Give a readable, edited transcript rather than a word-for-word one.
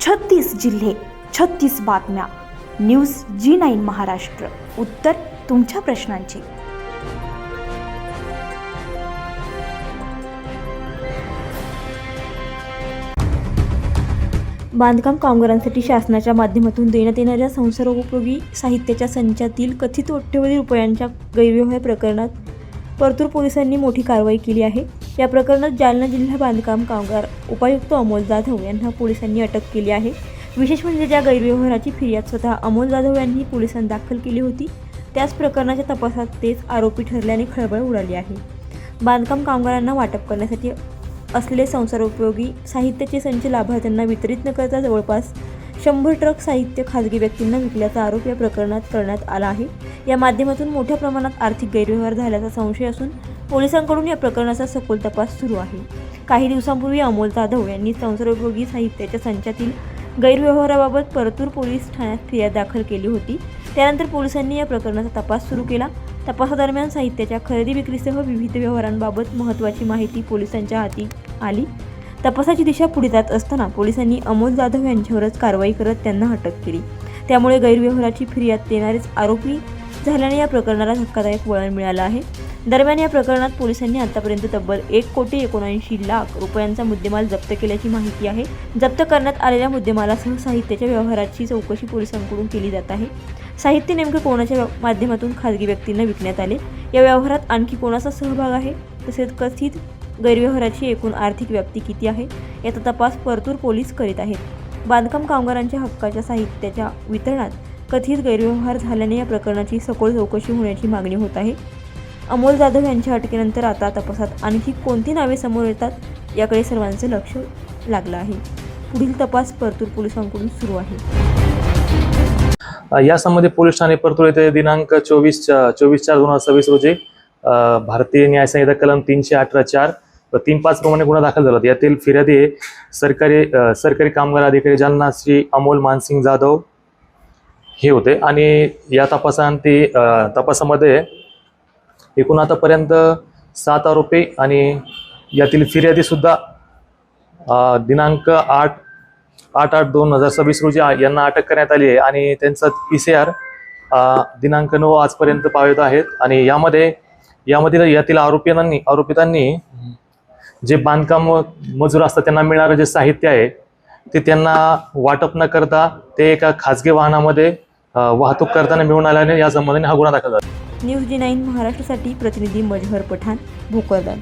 36 जिल्हे, 36 बातम्या. News G9 Maharashtra. उत्तर तुमच्या प्रश्नांची. बांधकाम कामगारांसाठी शासनाच्या माध्यमातून देण्यात येणाऱ्या संसारोपयोगी साहित्याच्या संचातील कथित कोट्यवधी रुपयांच्या गैरव्यवहार प्रकरणात परतूर पोलिसांनी मोठी कारवाई केली आहे. या प्रकरणात जालना जिल्हा बांधकाम कामगार उपायुक्त अमोल जाधव यांना पोलिसांनी अटक केली आहे. विशेष म्हणजे ज्या गैरव्यवहाराची फिर्याद स्वतः अमोल जाधव यांनी पोलिसांत दाखल केली होती, त्याच प्रकरणाच्या तपासात तेच आरोपी ठरल्याने खळबळ उडाली आहे. बांधकाम कामगारांना वाटप करण्यासाठी असलेले संसारोपयोगी साहित्याचे संच लाभार्थ्यांना वितरित न करता जवळपास 100 ट्रक साहित्य खाजगी व्यक्तींना विकल्याचा आरोप या प्रकरणात करण्यात आला आहे. या माध्यमातून मोठ्या प्रमाणात आर्थिक गैरव्यवहार झाल्याचा संशय असून पोलिसांकडून या प्रकरणाचा सखोल तपास सुरू आहे. काही दिवसांपूर्वी अमोल जाधव यांनी संसारोपयोगी साहित्याच्या संचातील गैरव्यवहाराबाबत परतूर पोलीस ठाण्यात फिर्याद दाखल केली होती. त्यानंतर पोलिसांनी या प्रकरणाचा तपास सुरू केला. तपासादरम्यान साहित्याच्या खरेदी विक्रीसह विविध व्यवहारांबाबत महत्त्वाची माहिती पोलिसांच्या हाती आली. तपासाची दिशा पुढे जात असताना पोलिसांनी अमोल जाधव यांच्यावरच कारवाई करत त्यांना अटक केली. त्यामुळे गैरव्यवहाराची फिर्याद देणारेच आरोपी झाल्याने या प्रकरणाला धक्कादायक वळण मिळालं आहे. दरम्यान या प्रकरणात पोलिसांनी आतापर्यंत तब्बल 1,79,00,00,000 रुपयांचा मुद्देमाल जप्त केल्याची माहिती आहे. जप्त करण्यात आलेल्या मुद्देमालासह साहित्याच्या व्यवहाराची चौकशी पोलिसांकडून केली जात आहे. साहित्य नेमके कोणाच्या माध्यमातून खाजगी व्यक्तींना विकण्यात आले, या व्यवहारात आणखी कोणाचा सहभाग आहे, तसेच कथित गैरव्यवहाराची एकूण आर्थिक व्याप्ती किती आहे, याचा तपास परतूर पोलीस करीत आहेत. बांधकाम कामगारांच्या हक्काच्या साहित्याच्या वितरणात कथित गैरव्यवहार झाल्याने या प्रकरणाची सखोल चौकशी होण्याची मागणी होत आहे. अमोल जाधव यांच्या अटकेनंतर आता तपासात आणखी कोणती नावे समोर येतात, याकडे सर्वांचे लक्ष लागलं आहे. पुढील तपास परतूर पोलिसांकडून सुरू आहे. या संबंधी पोलीस ठाणे परतूर येथे दिनांक 24/4/2026 रोजी भारतीय न्याय संहिता कलम 318(4) व 3(5) प्रमाणे गुन्हा दाखल झाला. यातील फिर्यादी सरकारी कामगार अधिकारी जालना श्री अमोल मानसिंग जाधव हे होते आणि या तपासामध्ये एकूण आतापर्यंत 7 आरोपी आणि यातील फिर्यादी सुद्धा दिनांक 8/8/2026 रोजी यांना अटक करण्यात आली आहे आणि त्यांचा PCR दिनांक 9 आजपर्यंत पावत आहेत. आणि यातील आरोपितांनी जे बांधकाम मजूर असतात त्यांना मिळणारं जे साहित्य आहे ते त्यांना वाटप न करता ते एका खाजगी वाहनामध्ये वाहतूक करताना मिळून आल्याने या संबंधाने हा गुन्हा दाखल झाला. न्यूज G9 महाराष्ट्रासाठी प्रतिनिधी मजहर पठाण, भोकरदन.